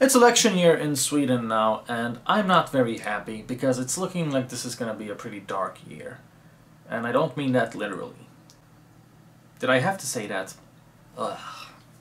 It's election year in Sweden now, and I'm not very happy because it's looking like this is gonna be a pretty dark year. And I don't mean that literally. Did I have to say that? Ugh.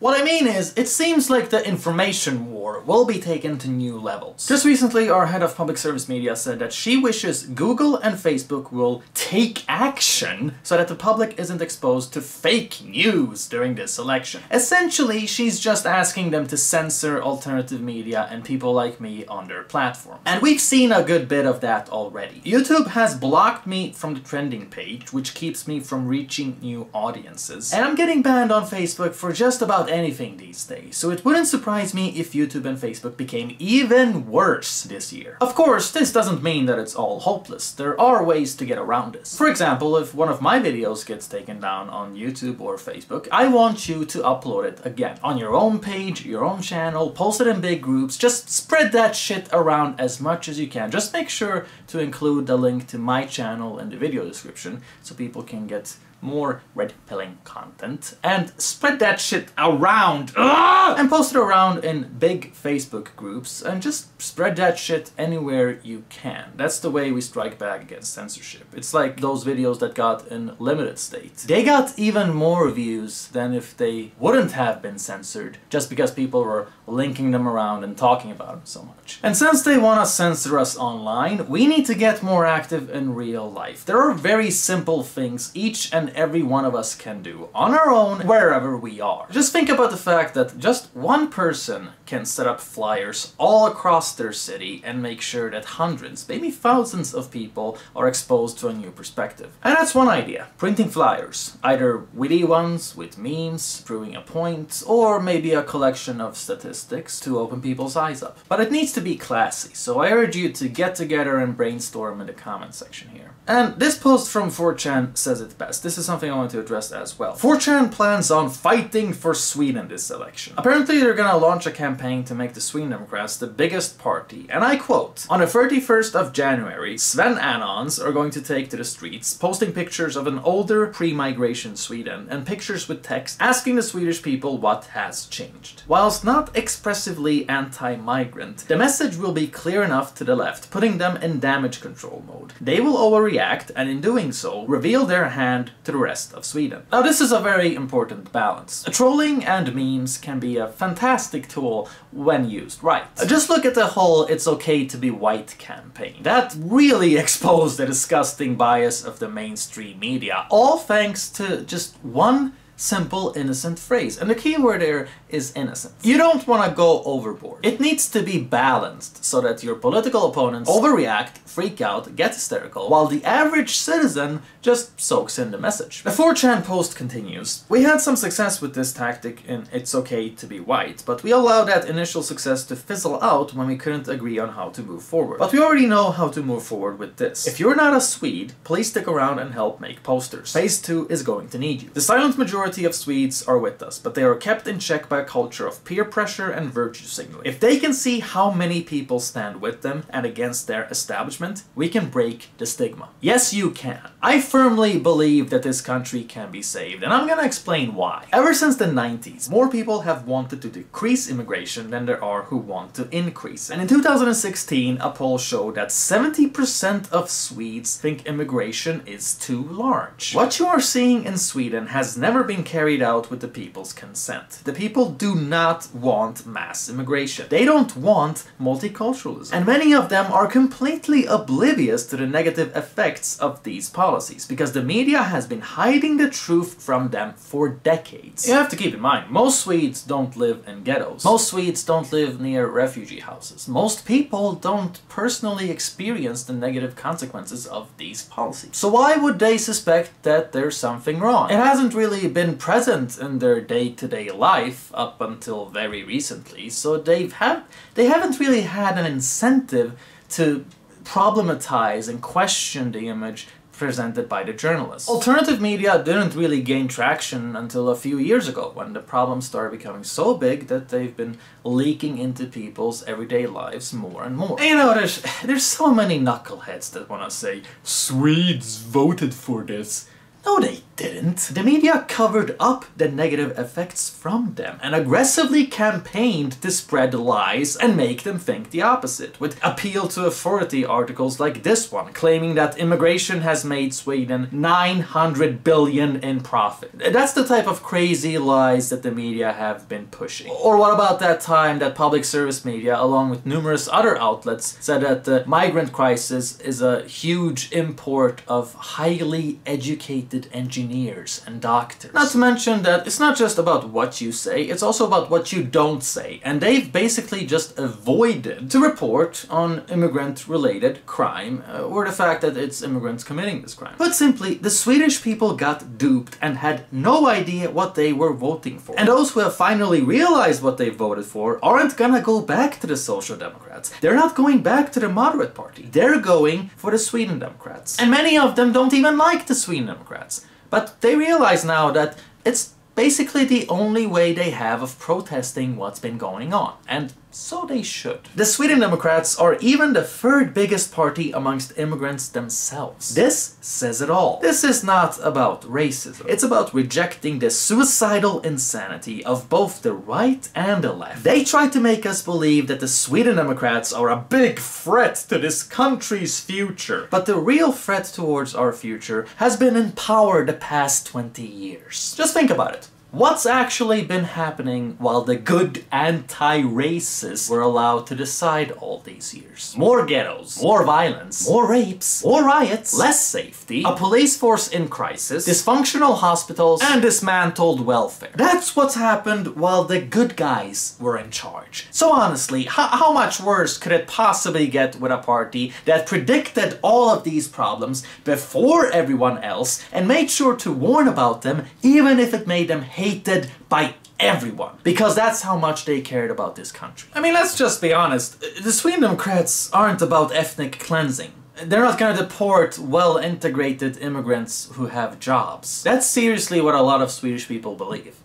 What I mean is, it seems like the information war will be taken to new levels. Just recently, our head of public service media said that she wishes Google and Facebook will take action so that the public isn't exposed to fake news during this election. Essentially, she's just asking them to censor alternative media and people like me on their platform. And we've seen a good bit of that already. YouTube has blocked me from the trending page, which keeps me from reaching new audiences. And I'm getting banned on Facebook for just about anything these days, so it wouldn't surprise me if YouTube and Facebook became even worse this year. Of course, this doesn't mean that it's all hopeless. There are ways to get around this. For example, if one of my videos gets taken down on YouTube or Facebook, I want you to upload it again. On your own page, your own channel, post it in big groups, just spread that shit around as much as you can. Just make sure to include the link to my channel in the video description so people can get more red-pilling content, and spread that shit around and post it around in big Facebook groups and just spread that shit anywhere you can. That's the way we strike back against censorship. It's like those videos that got in limited state. They got even more views than if they wouldn't have been censored, just because people were linking them around and talking about them so much. And since they want to censor us online, we need to get more active in real life. There are very simple things each and every one of us can do on our own wherever we are. Just think about the fact that just one person can set up flyers all across their city and make sure that hundreds, maybe thousands of people are exposed to a new perspective. And that's one idea, printing flyers. Either witty ones with memes, proving a point, or maybe a collection of statistics to open people's eyes up. But it needs to be classy, so I urge you to get together and brainstorm in the comment section here. And this post from 4chan says it best. This is something I want to address as well. 4chan plans on fighting for Sweden this election. Apparently they're gonna launch a campaign to make the Sweden Democrats the biggest party. And I quote, "On the 31st of January, Sven Anons are going to take to the streets, posting pictures of an older pre-migration Sweden and pictures with text asking the Swedish people what has changed." Whilst not expressively anti-migrant, the message will be clear enough to the left, putting them in damage control mode. They will overreact and in doing so, reveal their hand to the rest of Sweden. Now this is a very important balance. Trolling and memes can be a fantastic tool when used right. Just look at the whole "it's okay to be white" campaign. That really exposed the disgusting bias of the mainstream media, all thanks to just one simple, innocent phrase. And the key word there is innocent. You don't want to go overboard. It needs to be balanced so that your political opponents overreact, freak out, get hysterical, while the average citizen just soaks in the message. The 4chan post continues, "We had some success with this tactic in 'It's okay to be white', but we allowed that initial success to fizzle out when we couldn't agree on how to move forward. But we already know how to move forward with this. If you're not a Swede, please stick around and help make posters. Phase 2 is going to need you. The silent majority of Swedes are with us, but they are kept in check by a culture of peer pressure and virtue signaling. If they can see how many people stand with them and against their establishment, we can break the stigma." Yes, you can. I firmly believe that this country can be saved, and I'm gonna explain why. Ever since the 90s, more people have wanted to decrease immigration than there are who want to increase. And in 2016, a poll showed that 70% of Swedes think immigration is too large. What you are seeing in Sweden has never been carried out with the people's consent. The people do not want mass immigration. They don't want multiculturalism. And many of them are completely oblivious to the negative effects of these policies, because the media has been hiding the truth from them for decades. You have to keep in mind, most Swedes don't live in ghettos. Most Swedes don't live near refugee houses. Most people don't personally experience the negative consequences of these policies. So why would they suspect that there's something wrong? It hasn't really been present in their day-to-day life up until very recently, so they haven't really had an incentive to problematize and question the image presented by the journalists. Alternative media didn't really gain traction until a few years ago, when the problem started becoming so big that they've been leaking into people's everyday lives more and more. And you know, there's so many knuckleheads that want to say, "Swedes voted for this." No, they didn't. The media covered up the negative effects from them and aggressively campaigned to spread lies and make them think the opposite, with appeal to authority articles like this one, claiming that immigration has made Sweden 900 billion in profit. That's the type of crazy lies that the media have been pushing. Or what about that time that public service media, along with numerous other outlets, said that the migrant crisis is a huge import of highly educated engineers and doctors. Not to mention that it's not just about what you say, it's also about what you don't say. And they've basically just avoided to report on immigrant-related crime, or the fact that it's immigrants committing this crime. But simply, the Swedish people got duped and had no idea what they were voting for. And those who have finally realized what they voted for aren't gonna go back to the Social Democrats. They're not going back to the moderate party. They're going for the Sweden Democrats. And many of them don't even like the Sweden Democrats. But they realize now that it's basically the only way they have of protesting what's been going on. And so they should. The Sweden Democrats are even the third biggest party amongst immigrants themselves. This says it all. This is not about racism. It's about rejecting the suicidal insanity of both the right and the left. They try to make us believe that the Sweden Democrats are a big threat to this country's future. But the real threat towards our future has been in power the past 20 years. Just think about it. What's actually been happening while the good anti-racists were allowed to decide all these years? More ghettos, more violence, more rapes, more riots, less safety, a police force in crisis, dysfunctional hospitals, and dismantled welfare. That's what's happened while the good guys were in charge. So honestly, how much worse could it possibly get with a party that predicted all of these problems before everyone else and made sure to warn about them even if it made them hated by everyone, because that's how much they cared about this country. I mean, let's just be honest, the Sweden Democrats aren't about ethnic cleansing. They're not gonna deport well-integrated immigrants who have jobs. That's seriously what a lot of Swedish people believe.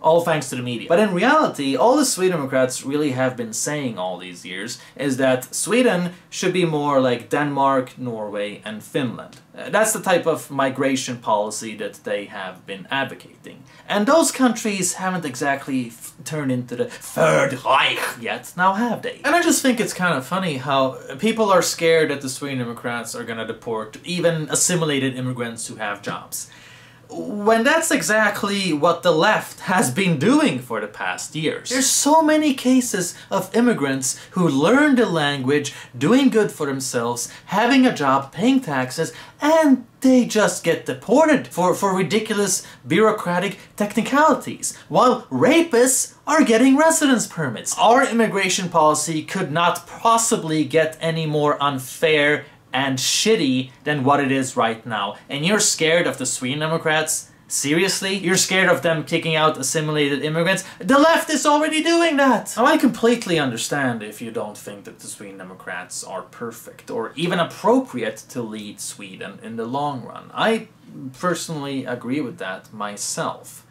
All thanks to the media. But in reality, all the Sweden Democrats really have been saying all these years is that Sweden should be more like Denmark, Norway, and Finland. That's the type of migration policy that they have been advocating. And those countries haven't exactly turned into the Third Reich yet, now have they? And I just think it's kind of funny how people are scared that the Sweden Democrats are gonna deport even assimilated immigrants who have jobs, when that's exactly what the left has been doing for the past years. There's so many cases of immigrants who learn the language, doing good for themselves, having a job, paying taxes, and they just get deported for ridiculous bureaucratic technicalities, while rapists are getting residence permits. Our immigration policy could not possibly get any more unfair and shitty than what it is right now. And you're scared of the Sweden Democrats? Seriously? You're scared of them kicking out assimilated immigrants? The left is already doing that! Now, I completely understand if you don't think that the Sweden Democrats are perfect or even appropriate to lead Sweden in the long run. I personally agree with that myself.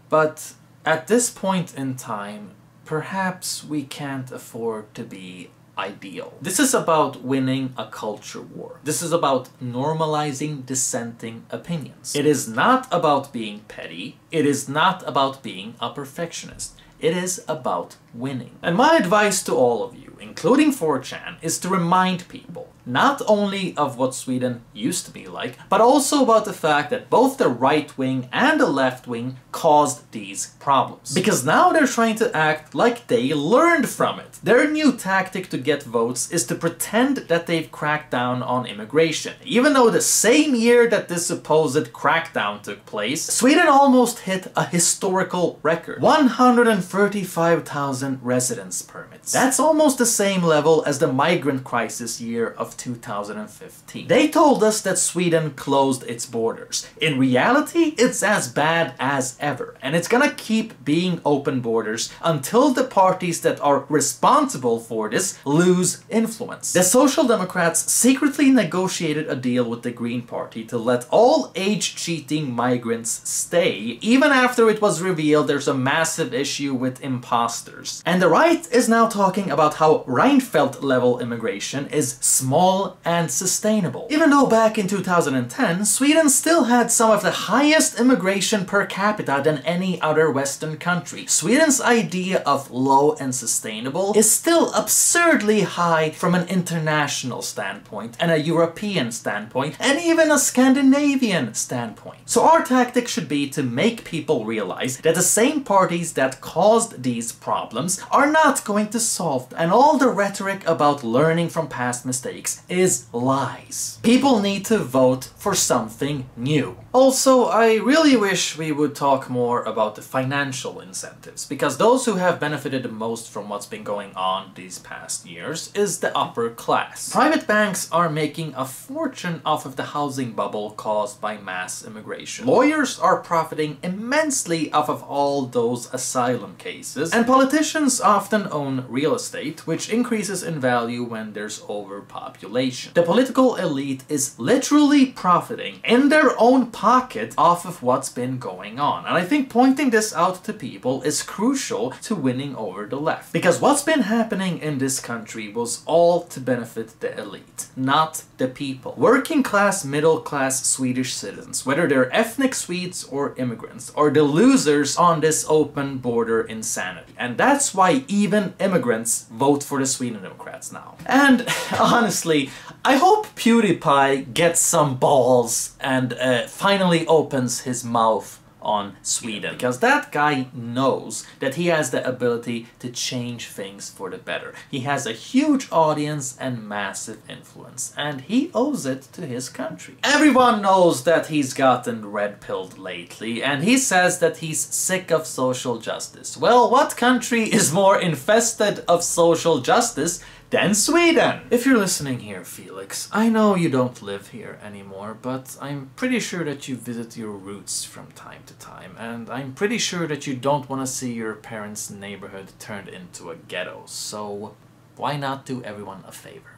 But at this point in time, perhaps we can't afford to be ideal. This is about winning a culture war. This is about normalizing dissenting opinions. It is not about being petty. It is not about being a perfectionist. It is about winning. And my advice to all of you, including 4chan, is to remind people not only of what Sweden used to be like, but also about the fact that both the right wing and the left wing caused these problems. Because now they're trying to act like they learned from it. Their new tactic to get votes is to pretend that they've cracked down on immigration. Even though the same year that this supposed crackdown took place, Sweden almost hit a historical record. 135,000 residence permits. That's almost the same level as the migrant crisis year of 2015. They told us that Sweden closed its borders. In reality, it's as bad as ever, and it's gonna keep being open borders until the parties that are responsible for this lose influence. The Social Democrats secretly negotiated a deal with the Green Party to let all age-cheating migrants stay, even after it was revealed there's a massive issue with imposters. And the right is now talking about how Reinfeldt-level immigration is small small and sustainable. Even though back in 2010, Sweden still had some of the highest immigration per capita than any other Western country, Sweden's idea of low and sustainable is still absurdly high from an international standpoint, and a European standpoint, and even a Scandinavian standpoint. So our tactic should be to make people realize that the same parties that caused these problems are not going to solve them, and all the rhetoric about learning from past mistakes is lies. People need to vote for something new. Also, I really wish we would talk more about the financial incentives, because those who have benefited the most from what's been going on these past years is the upper class. Private banks are making a fortune off of the housing bubble caused by mass immigration. Lawyers are profiting immensely off of all those asylum cases, and politicians often own real estate, which increases in value when there's overpopulation. The political elite is literally profiting in their own pocket off of what's been going on, and I think pointing this out to people is crucial to winning over the left, because what's been happening in this country was all to benefit the elite, not the people. Working class, middle class Swedish citizens, whether they're ethnic Swedes or immigrants, are the losers on this open border insanity, and that's why even immigrants vote for the Sweden Democrats now. And honestly, I hope PewDiePie gets some balls and finally opens his mouth on Sweden, because that guy knows that he has the ability to change things for the better. He has a huge audience and massive influence, and he owes it to his country. Everyone knows that he's gotten red-pilled lately, and he says that he's sick of social justice. Well, what country is more infested of social justice than Sweden? If you're listening here, Felix, I know you don't live here anymore, but I'm pretty sure that you visit your roots from time to time, and I'm pretty sure that you don't want to see your parents' neighborhood turned into a ghetto, so why not do everyone a favor?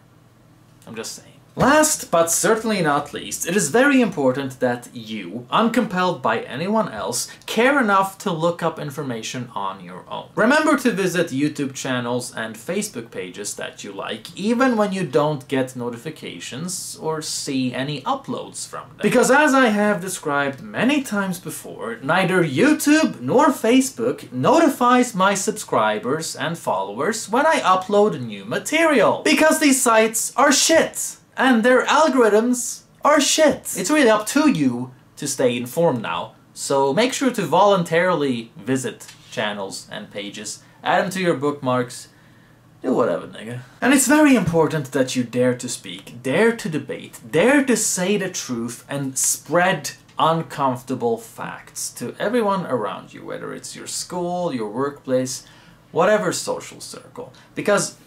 I'm just saying. Last, but certainly not least, it is very important that you, uncompelled by anyone else, care enough to look up information on your own. Remember to visit YouTube channels and Facebook pages that you like, even when you don't get notifications or see any uploads from them. Because as I have described many times before, neither YouTube nor Facebook notifies my subscribers and followers when I upload new material. Because these sites are shit! And their algorithms are shit. It's really up to you to stay informed now, so make sure to voluntarily visit channels and pages, add them to your bookmarks, do whatever, nigga. And it's very important that you dare to speak, dare to debate, dare to say the truth and spread uncomfortable facts to everyone around you, whether it's your school, your workplace, whatever social circle. Because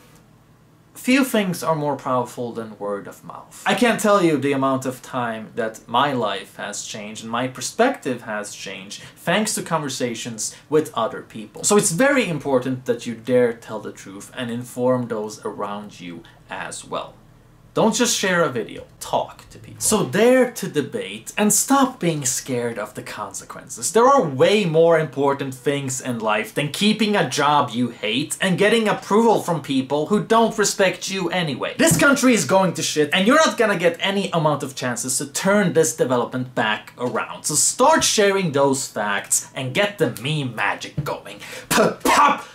few things are more powerful than word of mouth. I can't tell you the amount of time that my life has changed and my perspective has changed thanks to conversations with other people. So it's very important that you dare tell the truth and inform those around you as well. Don't just share a video, talk to people. So dare to debate and stop being scared of the consequences. There are way more important things in life than keeping a job you hate and getting approval from people who don't respect you anyway. This country is going to shit, and you're not gonna get any amount of chances to turn this development back around. So start sharing those facts and get the meme magic going. Pop!